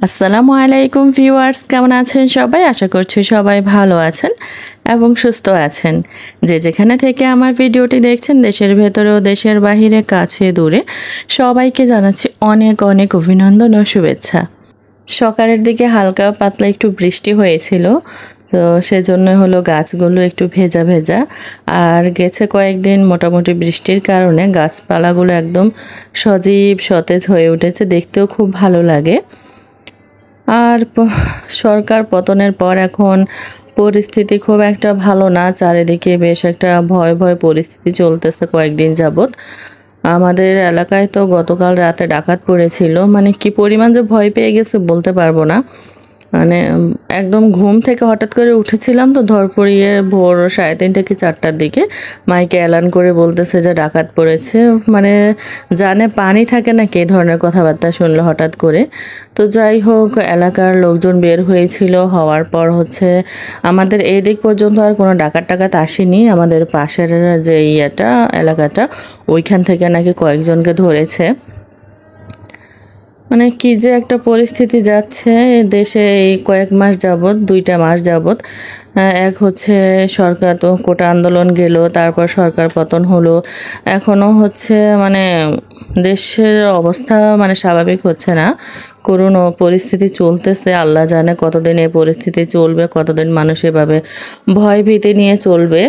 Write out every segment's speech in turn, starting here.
আসসালামু আলাইকুম ভিউয়ার্স, কেমন আছেন সবাই? আশা করছি সবাই ভালো আছেন এবং সুস্থ আছেন। যে যেখানে থেকে আমার ভিডিওটি দেখছেন, দেশের ভেতরে ও দেশের বাহিরে, কাছে দূরে, সবাইকে জানাচ্ছি অনেক অনেক অভিনন্দন ও শুভেচ্ছা। সকালের দিকে হালকা পাতলা একটু বৃষ্টি হয়েছিল, তো সেজন্য হলো গাছগুলো একটু ভেজা ভেজা। আর গেছে কয়েকদিন মোটামুটি বৃষ্টির কারণে গাছপালাগুলো একদম সজীব সতেজ হয়ে উঠেছে, দেখতেও খুব ভালো লাগে। আর সরকার পতনের পর এখন পরিস্থিতি খুব একটা ভালো না, চারিদিকে বেশ একটা ভয় ভয় পরিস্থিতি চলতেছে কয়েকদিন যাবৎ। আমাদের এলাকায় তো গতকাল রাতে ডাকাত পড়েছিল, মানে কি পরিমাণ যে ভয় পেয়ে গেছে বলতে পারবো না। মানে একদম ঘুম থেকে হঠাৎ করে উঠেছিলাম, তো ধরপড়িয়ে ভোর 3:30 কি 4টার দিকে মাইকে এলান করে বলতেছে যে ডাকাত পড়েছে। মানে জানে পানি থাকে না, এই ধরনের কথাবার্তা শুনলো হঠাৎ করে। তো যাই হোক, এলাকার লোকজন বের হয়েছিল, হওয়ার পর হচ্ছে আমাদের এই দিক পর্যন্ত আর কোনো ডাকাত আসেনি। আমাদের পাশের যে এলাকাটা, ওইখান থেকে নাকি কয়েকজনকে ধরেছে। মানে কি যে একটা পরিস্থিতি যাচ্ছে দেশে এই কয়েক মাস যাবৎ, 2টা মাস যাবৎ। এক হচ্ছে সরকার তো কোটা আন্দোলন গেল, তারপর সরকার পতন হলো, এখনও হচ্ছে মানে দেশের অবস্থা মানে স্বাভাবিক হচ্ছে না, করুণ পরিস্থিতি চলতেছে। আল্লাহ জানে কতদিন এই পরিস্থিতি চলবে, কতদিন মানুষ এভাবে ভয় ভীতি নিয়ে চলবে।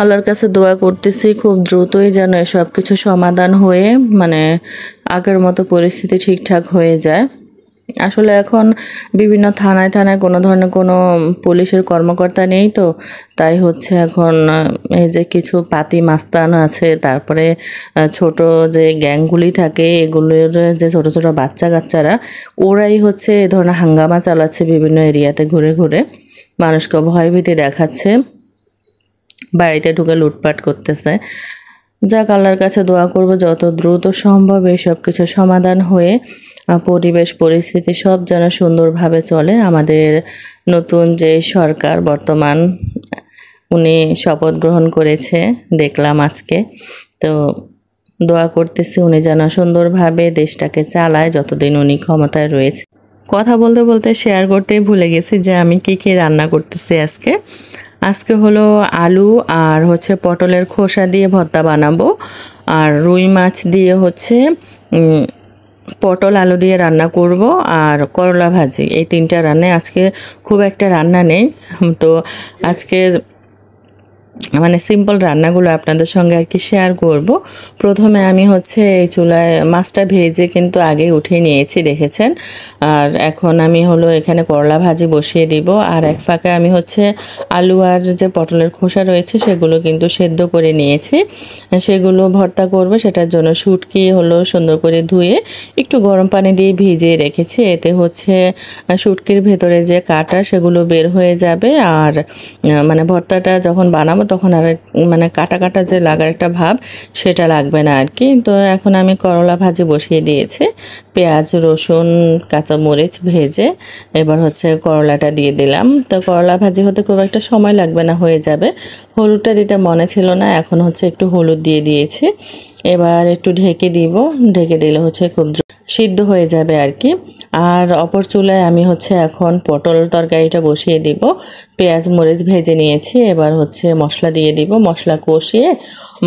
আল্লাহর কাছে দোয়া করতেছি খুব দ্রুতই যেন সব কিছু সমাধান হয়ে মানে আগের মতো পরিস্থিতি ঠিকঠাক হয়ে যায়। আসলে এখন বিভিন্ন থানায় কোনো ধরনের কোনো পুলিশের কর্মকর্তা নেই, তো তাই হচ্ছে এখন এই যে কিছু পাতি মাস্তান আছে, তারপরে ছোট যে গ্যাংগুলি থাকে, এগুলোর যে ছোট ছোট বাচ্চা কাচ্চারা, ওরাই হচ্ছে এ ধরনের হাঙ্গামা চালাচ্ছে বিভিন্ন এরিয়াতে ঘুরে ঘুরে, মানুষকে ভয়ভীতি দেখাচ্ছে, বাড়িতে ঢুকে লুটপাট করতেছে। যাক, আল্লাহর কাছে দোয়া করব যত দ্রুত সম্ভব এই সব কিছু সমাধান হয়ে পরিবেশ পরিস্থিতি সব যেন সুন্দরভাবে চলে। আমাদের নতুন যে সরকার বর্তমান, উনি শপথ গ্রহণ করেছে দেখলাম আজকে, তো দোয়া করতেছি উনি যেন সুন্দরভাবে দেশটাকে চালায় যতদিন উনি ক্ষমতায় রয়েছে। কথা বলতে বলতে শেয়ার করতেই ভুলে গেছি যে আমি কি রান্না করতেছি আজকে হলো আলু আর হচ্ছে পটলের খোসা দিয়ে ভর্তা বানাবো, আর রুই মাছ দিয়ে হচ্ছে পটল আলু দিয়ে রান্না করব, আর করলা ভাজি। এই 3টা রান্নায় আজকে খুব একটা রান্না নেই, তো আজকের মানে সিম্পল রান্নাগুলো আপনাদের সঙ্গে আর কি শেয়ার করব। প্রথমে আমি হচ্ছে এই চুলায় মাছটা ভেজে কিন্তু আগে উঠিয়ে নিয়েছি, দেখেছেন। আর এখন আমি হলো এখানে করলা ভাজি বসিয়ে দিব, আর এক ফাঁকে আমি হচ্ছে আলু আর যে পটলের খোসা রয়েছে সেগুলো কিন্তু সেদ্ধ করে নিয়েছি, সেগুলো ভর্তা করব। সেটার জন্য শুটকি হলো সুন্দর করে ধুয়ে একটু গরম পানি দিয়ে ভিজিয়ে রেখেছি, এতে হচ্ছে শুটকির ভেতরে যে কাটা সেগুলো বের হয়ে যাবে, আর মানে ভর্তাটা যখন বানাবো তখন আর মানে কাটা কাটা যে লাগার একটা ভাব সেটা লাগবে না আর কি। তো এখন আমি করলা ভাজি বসিয়ে দিয়েছি, পেঁয়াজ রসুন কাঁচামরিচ ভেজে এবার হচ্ছে করলাটা দিয়ে দিলাম। তো করলা ভাজি হতে খুব একটা সময় লাগবে না, হয়ে যাবে। হলুদটা দিতে মনে ছিল না, এখন হচ্ছে একটু হলুদ দিয়ে দিয়েছি। এবার একটু ঢেকে দিব, ঢেকে দিলে হচ্ছে খুব সিদ্ধ হয়ে যাবে আর কি। আর অপর চুলায় আমি হচ্ছে এখন পটল তরকারিটা বসিয়ে দিব, পেঁয়াজ মরিচ ভেজে নিয়েছি, এবার হচ্ছে মশলা দিয়ে দিব। মশলা কষিয়ে,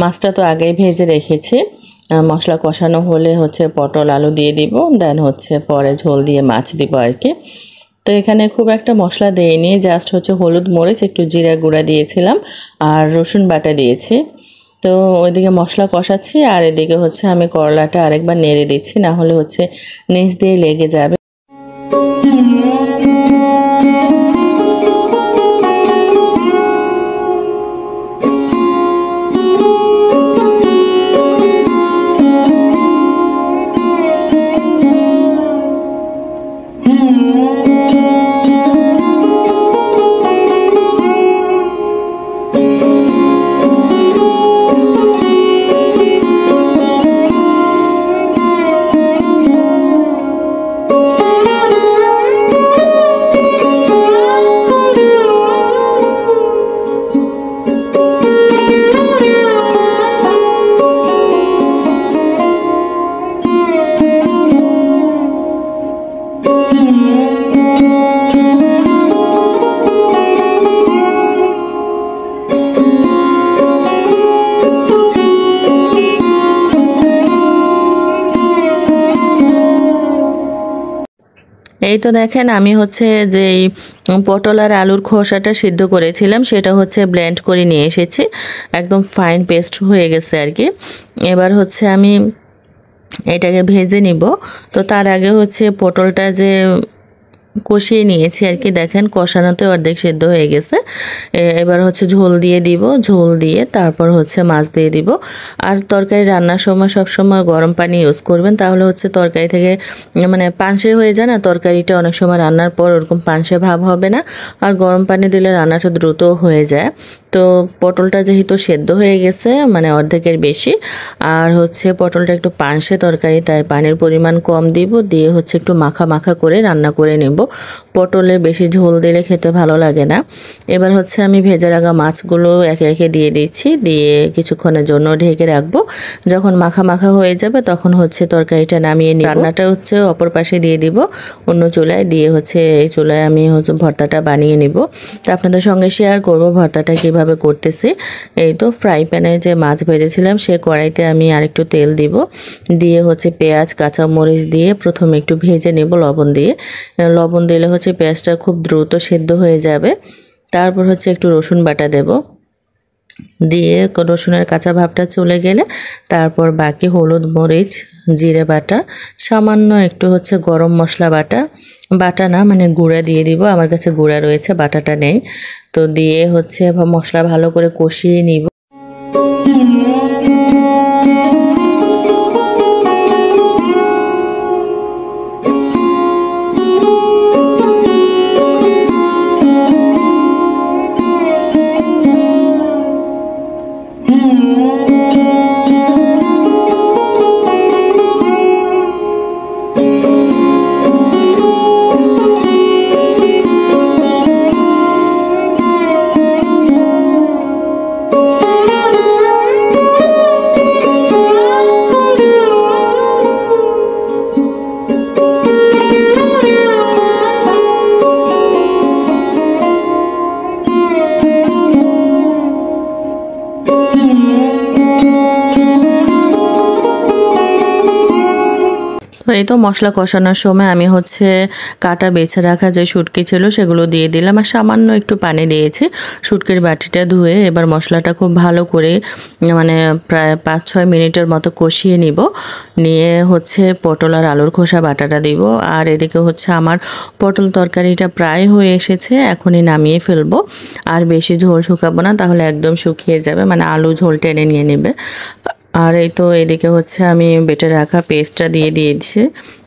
মাছটা তো আগেই ভেজে রেখেছি, মশলা কষানো হলে হচ্ছে পটল আলু দিয়ে দিব, দেন হচ্ছে পরে ঝোল দিয়ে মাছ দিব আর কি। তো এখানে খুব একটা মশলা দেইনি, জাস্ট হচ্ছে হলুদ মরিচ একটু জিরা গুঁড়া দিয়েছিলাম আর রসুন বাটা দিয়েছি। তো ওইদিকে মশলা কষাচ্ছি, আর এদিকে হচ্ছে আমি করলাটা আরেকবার নেড়ে দিচ্ছি, না হলে হচ্ছে নিচ দিয়ে লেগে যাবে। এই তো দেখেন আমি হচ্ছে যে পটল আর আলুর খোসাটা সিদ্ধ করেছিলাম সেটা হচ্ছে ব্লেন্ড করে নিয়ে এসেছি, একদম ফাইন পেস্ট হয়ে গেছে আর কি। এবার হচ্ছে আমি এটাকে ভেজে নিব। তো তার আগে হচ্ছে পটলটা যে কষিয়ে নিয়েছি আর কি, দেখেন কষানোতে অর্ধেক সেদ্ধ হয়ে গেছে। এবার হচ্ছে ঝোল দিয়ে দিব, ঝোল দিয়ে তারপর হচ্ছে মাছ দিয়ে দিব। আর তরকারি রান্নার সময় সবসময় গরম পানি ইউজ করবেন, তাহলে হচ্ছে তরকারি থেকে মানে পানসে হয়ে যায় না তরকারিটা, অনেক সময় রান্নার পর ওরকম পানসে ভাব হবে না। আর গরম পানি দিলে রান্নাটা দ্রুত হয়ে যায়। তো পটলটা যেহেতু সেদ্ধ হয়ে গেছে মানে অর্ধেকের বেশি, আর হচ্ছে পটলটা একটু পানসে তরকারি, তাই পানির পরিমাণ কম দিব, দিয়ে হচ্ছে একটু মাখা মাখা করে রান্না করে নেব। পটলে বেশি ঝোল দিলে খেতে ভালো লাগে না। এবার হচ্ছে আমি ভেজে রাখা মাছগুলো একে একে দিয়ে দিচ্ছি, দিয়ে কিছুক্ষণের জন্য ঢেকে রাখবো। যখন মাখা মাখা হয়ে যাবে তখন হচ্ছে তরকারিটা নামিয়ে নিই। রান্নাটা হচ্ছে অপর পাশে দিয়ে দিব, অন্য চুলায় দিয়ে হচ্ছে এই চুলায় আমি হচ্ছে ভর্তাটা বানিয়ে নিব। তো আপনাদের সঙ্গে শেয়ার করব ভর্তাটা কিভাবে করতেছি। এই তো ফ্রাই প্যানে যে মাছ ভেজেছিলাম সে কড়াইতে আমি আরেকটু তেল দিব, দিয়ে হচ্ছে পেঁয়াজ কাঁচামরিচ দিয়ে প্রথমে একটু ভেজে নেব লবণ দিয়ে। লবণ দিলে হচ্ছে পেঁয়াজটা খুব দ্রুত সেদ্ধ হয়ে যাবে। তারপর হচ্ছে একটু রসুন বাটা দেব, দিয়ে রসুনের কাঁচা ভাবটা চলে গেলে তারপর বাকি হলুদ মরিচ জিরে বাটা, সামান্য একটু হচ্ছে গরম মশলা বাটা, বাটা না মানে গুঁড়া দিয়ে দিব, আমার কাছে গুঁড়া রয়েছে বাটাটা নেই। তো দিয়ে হচ্ছে মশলা ভালো করে কষিয়ে নিব। তো এই তো মশলা কষানোর সময় আমি হচ্ছে কাটা বেছে রাখা যে শুটকি ছিল সেগুলো দিয়ে দিলাম, আর সামান্য একটু পানি দিয়েছি শুটকির বাটিটা ধুয়ে। এবার মশলাটা খুব ভালো করে মানে প্রায় 5-6 মিনিটের মতো কষিয়ে নিব, নিয়ে হচ্ছে পটল আর আলুর খোসা বাটাটা দিব। আর এদিকে হচ্ছে আমার পটল তরকারিটা প্রায় হয়ে এসেছে, এখনই নামিয়ে ফেলবো। আর বেশি ঝোল শুকাবো না, তাহলে একদম শুকিয়ে যাবে, মানে আলু ঝোল টেনে নিয়ে নেবে। আর এই তো এদিকে হচ্ছে আমি বেটে রাখা পেস্টটা দিয়ে দিয়েছি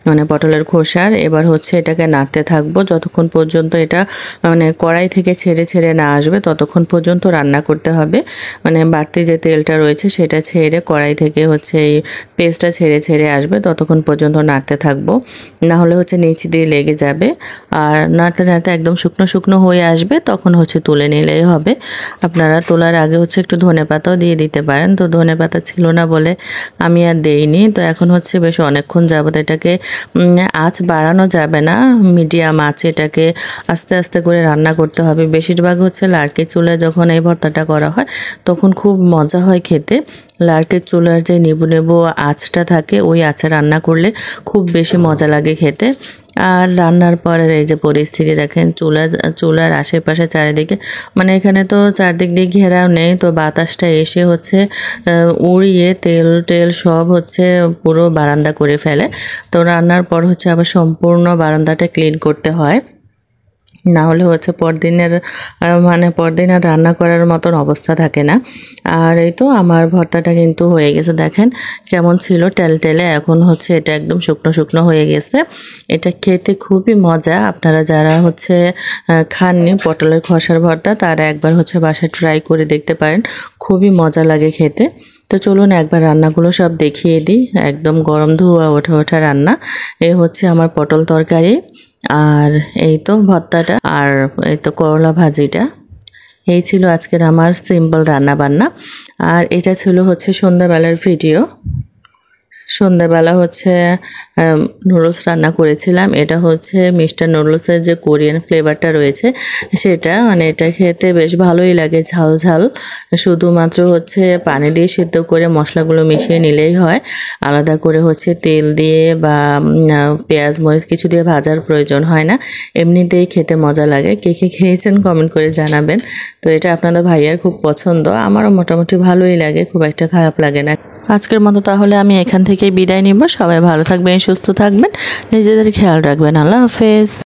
মানে পটলের খোসার। এবার হচ্ছে এটাকে নাড়তে থাকবো যতক্ষণ পর্যন্ত এটা মানে কড়াই থেকে ছেড়ে ছেড়ে না আসবে, ততক্ষণ পর্যন্ত রান্না করতে হবে। মানে বাড়তি যে তেলটা রয়েছে সেটা ছেড়ে কড়াই থেকে হচ্ছে এই পেস্টটা ছেড়ে ছেড়ে আসবে, ততক্ষণ পর্যন্ত নাড়তে থাকবো, না হলে হচ্ছে নিচ দিয়ে লেগে যাবে। আর নাড়তে নাড়তে একদম শুকনো শুকনো হয়ে আসবে, তখন হচ্ছে তুলে নিলেই হবে। আপনারা তোলার আগে হচ্ছে একটু ধনেপাতাও দিয়ে দিতে পারেন, তো ধনেপাতা ছিল না বলে আমি আর দেইনি। তো এখন হচ্ছে বেশ অনেকক্ষণ যাবত এটাকে আঁচ বাড়ানো যাবে না, মিডিয়াম আঁচে এটাকে আস্তে আস্তে করে রান্না করতে হবে। বেশিরভাগ হচ্ছে লার্কির চুলায় যখন এই ভর্তাটা করা হয় তখন খুব মজা হয় খেতে। লার্কির চুলার যে নেবু নেবু আঁচটা থাকে ওই আঁচে রান্না করলে খুব বেশি মজা লাগে খেতে। আর রান্নার পরের এই যে পরিস্থিতি দেখেন, চুলার আশেপাশে চারিদিকে মানে এখানে তো চারদিক দিয়ে ঘেরাও নেই, তো বাতাসটা এসে হচ্ছে উড়িয়ে তেল টেল সব হচ্ছে পুরো বারান্দা করে ফেলে। তো রান্নার পর হচ্ছে আবার সম্পূর্ণ বারান্দাটা ক্লিন করতে হয়, না হলে হচ্ছে পরদিনের পরদিন আর রান্না করার মতন অবস্থা থাকে না। আর এই তো আমার ভর্তাটা কিন্তু হয়ে গেছে, দেখেন কেমন ছিল টেলটেলে, এখন হচ্ছে এটা একদম শুকনো শুকনো হয়ে গেছে। এটা খেতে খুবই মজা, আপনারা যারা হচ্ছে খাননি পটলের খোসার ভর্তা তারা একবার হচ্ছে বাসায় ট্রাই করে দেখতে পারেন, খুবই মজা লাগে খেতে। তো চলুন একবার রান্নাগুলো সব দেখিয়ে দিই, একদম গরম ধোয়া ওঠা ওঠা রান্না। এই হচ্ছে আমার পটল তরকারি, আর এই তো ভর্তাটা, আর এই তো করলা ভাজিটা। এই ছিল আজকের আমার সিম্পল রান্না বান্না। আর এটা ছিল হচ্ছে সন্ধ্যাবেলার ভিডিও। সন্ধ্যাবেলা হচ্ছে নুডলস রান্না করেছিলাম। এটা হচ্ছে মিস্টার নুডলসের যে কোরিয়ান ফ্লেভারটা রয়েছে সেটা, মানে এটা খেতে বেশ ভালোই লাগে, ঝাল ঝাল। শুধুমাত্র হচ্ছে পানি দিয়ে সিদ্ধ করে মশলাগুলো মিশিয়ে নিলেই হয়, আলাদা করে হচ্ছে তেল দিয়ে বা পেঁয়াজ মরিচ কিছু দিয়ে ভাজার প্রয়োজন হয় না, এমনিতেই খেতে মজা লাগে। কে কে খেয়েছেন কমেন্ট করে জানাবেন। তো এটা আপনাদের ভাইয়ার খুব পছন্দ, আমারও মোটামুটি ভালোই লাগে, খুব একটা খারাপ লাগে না। আজকের মতো তাহলে আমি এখান থেকেই বিদায় নিব। সবাই ভালো থাকবেন, সুস্থ থাকবেন, নিজেদের খেয়াল রাখবেন। আল্লাহ হাফেজ।